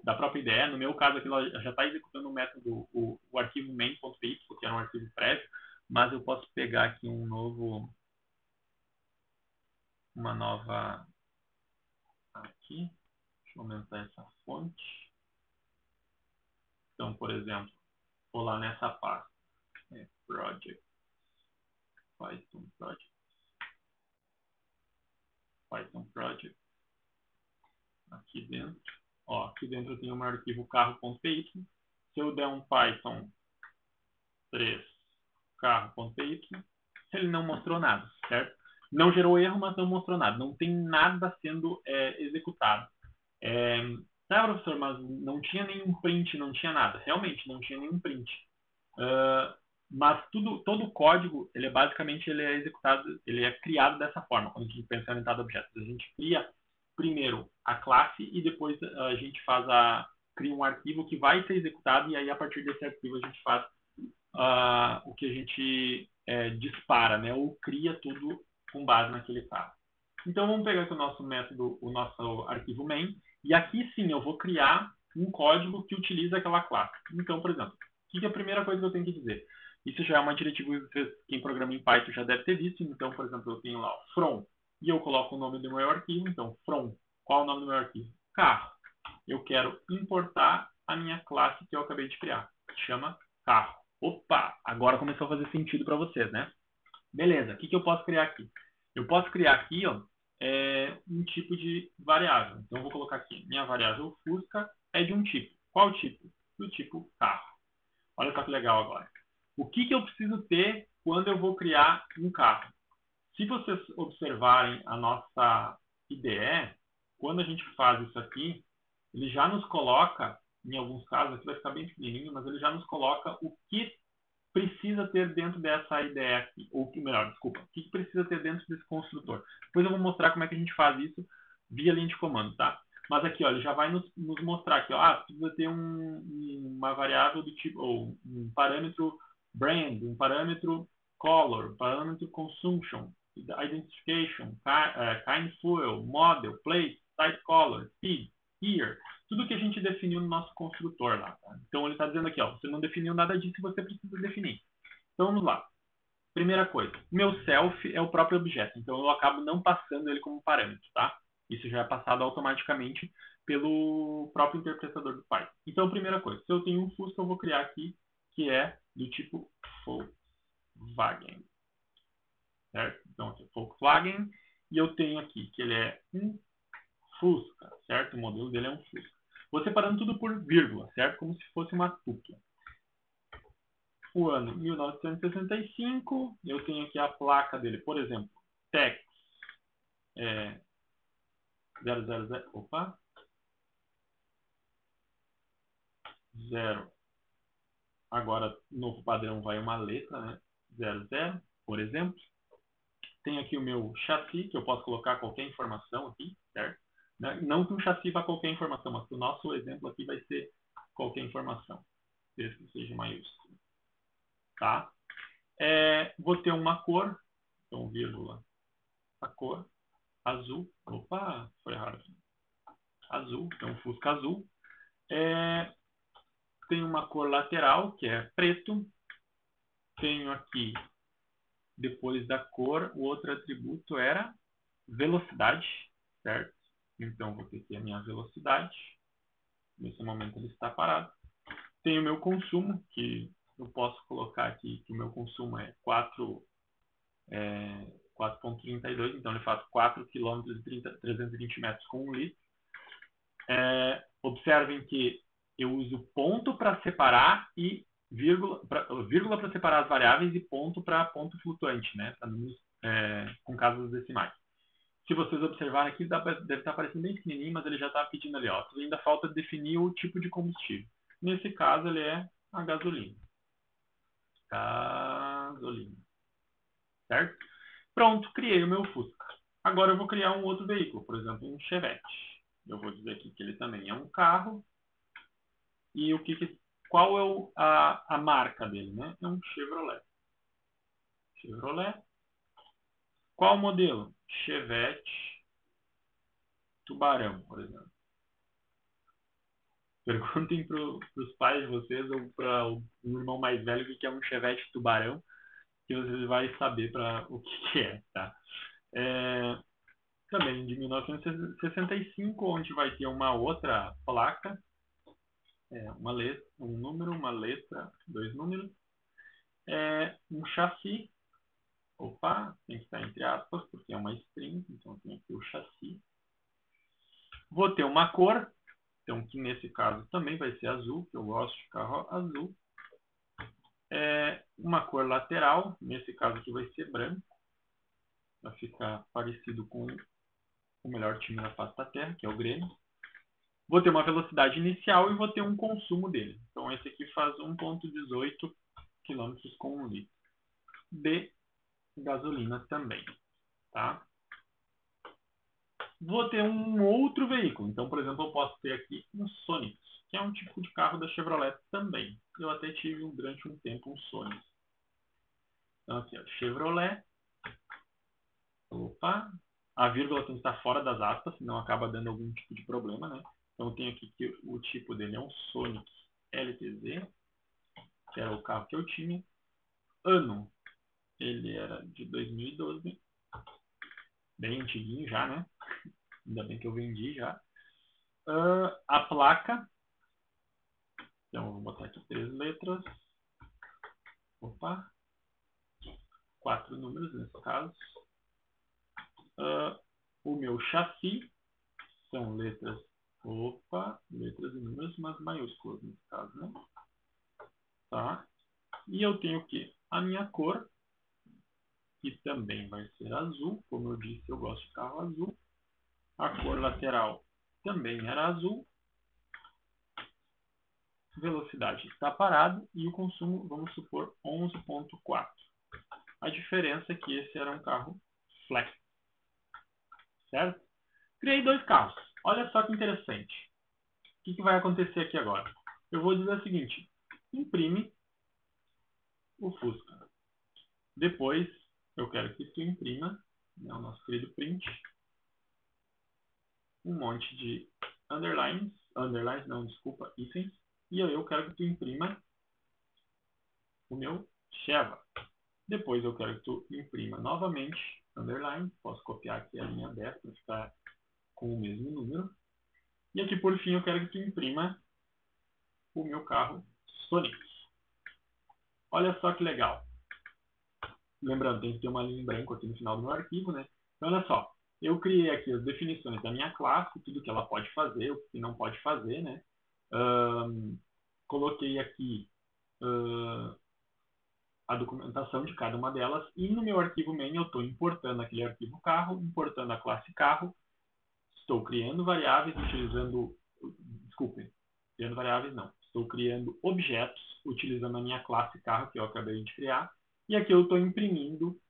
da própria IDE. No meu caso aqui, ela já está executando o método, o arquivo main.py, que era um arquivo prévio, mas eu posso pegar aqui uma nova aqui. Deixa eu aumentar essa fonte. Então, por exemplo, vou lá nessa pasta, project, Python project, aqui dentro. Ó, aqui dentro eu tenho um arquivo carro.py. Se eu der um Python 3 carro.py, ele não mostrou nada, certo? Não gerou erro, mas não mostrou nada. Não tem nada sendo executado. Tá, professor, mas não tinha nenhum print, não tinha nada. Realmente, não tinha nenhum print. Mas todo o código, ele é executado, ele é criado dessa forma, quando a gente pensa em orientado a objetos. A gente cria primeiro a classe e depois a gente cria um arquivo que vai ser executado, e aí a partir desse arquivo a gente faz o que a gente dispara, né? Ou cria tudo com base naquele carro. Então vamos pegar aqui o nosso método, o nosso arquivo main, e aqui sim eu vou criar um código que utiliza aquela classe. Então, por exemplo, o que é a primeira coisa que eu tenho que dizer? Isso já é uma diretiva que quem programa em Python já deve ter visto. Então, por exemplo, eu tenho lá o from, e eu coloco o nome do meu arquivo. Então, from, qual é o nome do meu arquivo? Carro. Eu quero importar a minha classe que eu acabei de criar, que chama carro. Opa, agora começou a fazer sentido para vocês, né? Beleza, o que eu posso criar aqui? Eu posso criar aqui um tipo de variável. Então, eu vou colocar aqui, minha variável Fusca é de um tipo. Qual tipo? Do tipo carro. Olha só que legal agora. O que eu preciso ter quando eu vou criar um carro? Se vocês observarem a nossa IDE, quando a gente faz isso aqui, ele já nos coloca, em alguns casos, aqui vai ficar bem pequenininho, mas ele já nos coloca o que precisa ter dentro dessa IDE aqui, ou melhor, desculpa, o que precisa ter dentro desse construtor. Depois eu vou mostrar como é que a gente faz isso via linha de comando, tá? Mas aqui, ó, ele já vai nos mostrar aqui, ó, precisa ter uma variável do tipo, ou um parâmetro brand, um parâmetro color, parâmetro consumption, identification, kind fuel, model, place, type color, speed, year, tudo que a gente definiu no nosso construtor lá. Tá? Então ele está dizendo aqui, ó, você não definiu nada disso e você precisa definir. Então vamos lá. Primeira coisa, meu self é o próprio objeto, então eu acabo não passando ele como parâmetro, tá? Isso já é passado automaticamente pelo próprio interpretador do Python. Então, primeira coisa, se eu tenho um Fusca, eu vou criar aqui que é do tipo Volkswagen. Certo? Então, aqui é Volkswagen, e eu tenho aqui que ele é um Fusca, certo? O modelo dele é um Fusca. Vou separando tudo por vírgula, certo? Como se fosse uma tupla. O ano 1965, eu tenho aqui a placa dele, por exemplo, TEX 000, opa, 0. Agora, novo padrão vai uma letra, né? 00, por exemplo. Tem aqui o meu chassi, que eu posso colocar qualquer informação aqui, certo? Não que um chassi vá qualquer informação, mas que o nosso exemplo aqui vai ser qualquer informação, desde que seja maiúsculo. Tá? Vou ter uma cor, então vírgula, a cor, azul, opa, foi errado aqui. Azul, então Fusca azul. Tem uma cor lateral, que é preto. Tenho aqui, depois da cor, o outro atributo era velocidade, certo? Então, vou ter aqui a minha velocidade. Nesse momento ele está parado. Tenho o meu consumo, que eu posso colocar aqui que o meu consumo é 4,32, então ele faz 4 km e 320 metros com 1 litro. Observem que eu uso ponto para separar e vírgula para separar as variáveis e ponto para ponto flutuante, né? Com casas decimais. Se vocês observarem aqui, deve estar aparecendo bem pequenininho, mas ele já está pedindo ali, ó. Ainda falta definir o tipo de combustível. Nesse caso, ele é a gasolina. Gasolina. Certo? Pronto, criei o meu Fusca. Agora eu vou criar um outro veículo, por exemplo, um Chevette. Eu vou dizer aqui que ele também é um carro. E qual é a marca dele, né? É um Chevrolet. Chevrolet. Qual modelo? Chevette Tubarão, por exemplo. Perguntem para os pais de vocês ou para o irmão mais velho o que é um Chevette Tubarão, que vocês vão saber para o que é, tá? Também de 1965, onde vai ter uma outra placa, uma letra, um número, uma letra, 2 números, um chassi. Opa, tem que estar entre aspas, porque é uma string, então tem aqui o chassi. Vou ter uma cor, então que nesse caso também vai ser azul, que eu gosto de carro azul. Uma cor lateral, nesse caso aqui vai ser branco, vai ficar parecido com o melhor time da face da Terra, que é o Grêmio. Vou ter uma velocidade inicial e vou ter um consumo dele. Então esse aqui faz 1,18 km com 1 litro de gasolina também, tá? Vou ter um outro veículo. Então, por exemplo, eu posso ter aqui um Sonix, que é um tipo de carro da Chevrolet também. Eu até tive durante um tempo um Sonix. Então aqui, ó, Chevrolet. Opa, a vírgula tem que estar fora das aspas, senão acaba dando algum tipo de problema, né? Então eu tenho aqui que o tipo dele é um Sonic LTZ, que era o carro que eu tinha. Ano, ele era de 2012, bem antiguinho já, né? Ainda bem que eu vendi já. A placa, então eu vou botar aqui 3 letras. Opa, 4 números nesse caso. O meu chassi, são letras, letras e números, mas maiúsculas nesse caso, né? Tá? E eu tenho o quê? A minha cor, que também vai ser azul. Como eu disse, eu gosto de carro azul. A cor lateral também era azul. Velocidade está parado e o consumo, vamos supor, 11,4. A diferença é que esse era um carro flex, certo? Criei 2 carros. Olha só que interessante. O que vai acontecer aqui agora? Eu vou dizer o seguinte: imprime o Fusca. Depois, eu quero que tu imprima, né, o nosso querido print, um monte de itens, e eu quero que tu imprima o meu Cheva. Depois eu quero que tu imprima novamente underline, posso copiar aqui a linha aberta para ficar com o mesmo número. E aqui por fim eu quero que tu imprima o meu carro Sonic. Olha só que legal. Lembrando, tem que ter uma linha em branco aqui no final do meu arquivo, né? Então olha só, eu criei aqui as definições da minha classe, tudo que ela pode fazer, o que não pode fazer, né? Coloquei aqui a documentação de cada uma delas e no meu arquivo main eu estou importando aquele arquivo carro, importando a classe carro, estou criando variáveis utilizando, desculpem, criando variáveis não, estou criando objetos utilizando a minha classe carro que eu acabei de criar e aqui eu estou imprimindo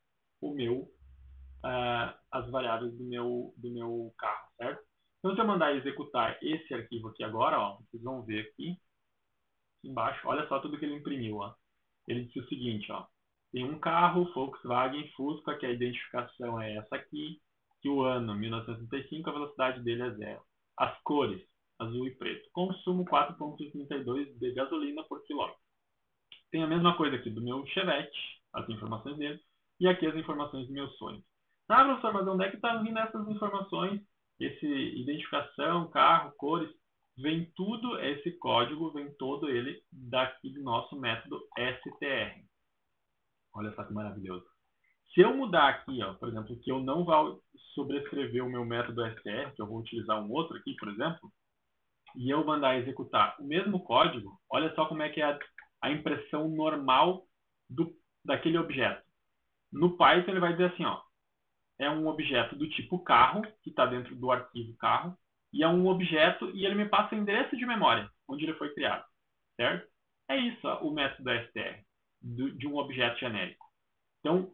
o meu, as variáveis do meu carro, certo? Então se eu mandar executar esse arquivo aqui agora, ó, vocês vão ver aqui embaixo, olha só tudo que ele imprimiu, ó. Ele disse o seguinte, ó, tem um carro Volkswagen Fusca, que a identificação é essa aqui, que o ano, 1965, a velocidade dele é 0. As cores, azul e preto. Consumo 4,32 de gasolina por quilômetro. Tem a mesma coisa aqui do meu Chevette, as informações dele, e aqui as informações do meu Sonic. Tá, professor, mas onde é que está vindo essas informações? Esse identificação, carro, cores, vem tudo, esse código vem todo ele daqui do nosso método STR. Olha só que maravilhoso. Se eu mudar aqui, ó, por exemplo, que eu não vou sobrescrever o meu método STR, que eu vou utilizar um outro aqui, por exemplo, e eu mandar executar o mesmo código, olha só como é que é a impressão normal daquele objeto. No Python ele vai dizer assim, ó, é um objeto do tipo carro, que está dentro do arquivo carro, e é um objeto e ele me passa o endereço de memória, onde ele foi criado, certo? É isso ó, o método STR, de um objeto genérico. Então,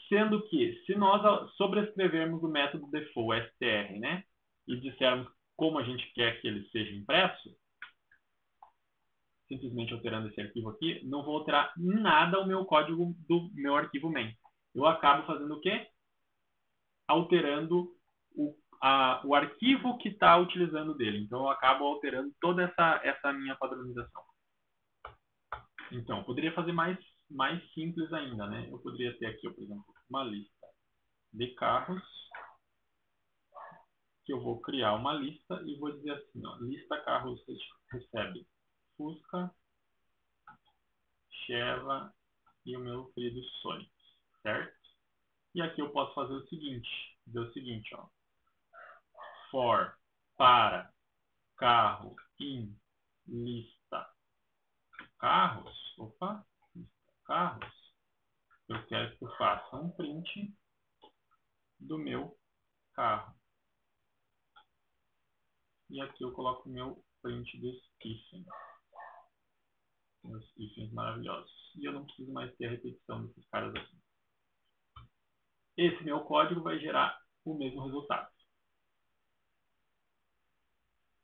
sendo que, se nós sobrescrevermos o método default STR, né, e dissermos como a gente quer que ele seja impresso, simplesmente alterando esse arquivo aqui, não vou alterar em nada o meu código do meu arquivo main. Eu acabo fazendo o quê? Alterando o arquivo que está utilizando dele. Então, eu acabo alterando toda essa minha padronização. Então, poderia fazer mais simples ainda, né? Eu poderia ter aqui, por exemplo, uma lista de carros, que eu vou criar uma lista e vou dizer assim, ó, lista carros recebe Fusca, Cheva e o meu querido Sonic, certo? E aqui eu posso fazer o seguinte, ó, for para carro in lista carros, lista carros, eu quero que eu faça um print do meu carro. E aqui eu coloco o meu print dos hífens. Os hífens maravilhosos. E eu não preciso mais ter a repetição desses caras aqui. Esse meu código vai gerar o mesmo resultado.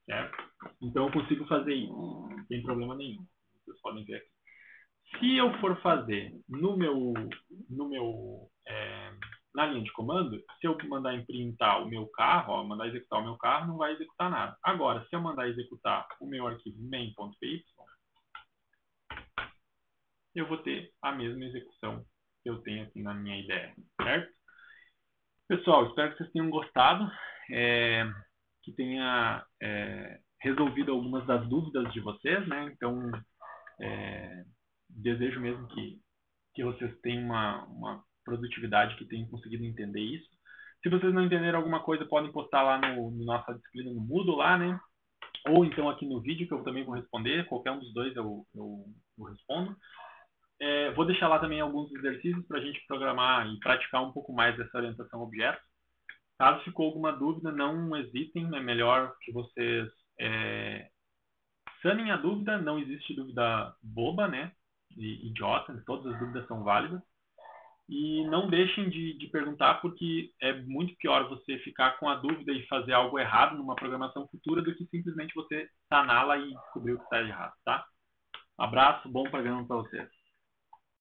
Certo? Então eu consigo fazer isso. Não tem problema nenhum. Vocês podem ver aqui. Se eu for fazer na linha de comando, se eu mandar imprintar o meu carro, ó, mandar executar o meu carro, não vai executar nada. Agora, se eu mandar executar o meu arquivo main.py, eu vou ter a mesma execução que eu tenho aqui na minha ideia, certo? Pessoal, espero que vocês tenham gostado, que tenha resolvido algumas das dúvidas de vocês, né? Então, desejo mesmo que vocês tenham uma produtividade, que tenham conseguido entender isso. Se vocês não entenderam alguma coisa, podem postar lá no nossa disciplina no Moodle lá, né? Ou então aqui no vídeo, que eu também vou responder. Qualquer um dos dois eu respondo. Vou deixar lá também alguns exercícios para a gente programar e praticar um pouco mais dessa orientação a objetos. Caso ficou alguma dúvida, não hesitem. É melhor que vocês sanem a dúvida. Não existe dúvida boba, né? Idiota. Todas as dúvidas são válidas. E não deixem de perguntar, porque é muito pior você ficar com a dúvida e fazer algo errado numa programação futura do que simplesmente você saná-la e descobrir o que está errado, tá? Abraço, bom programa para vocês.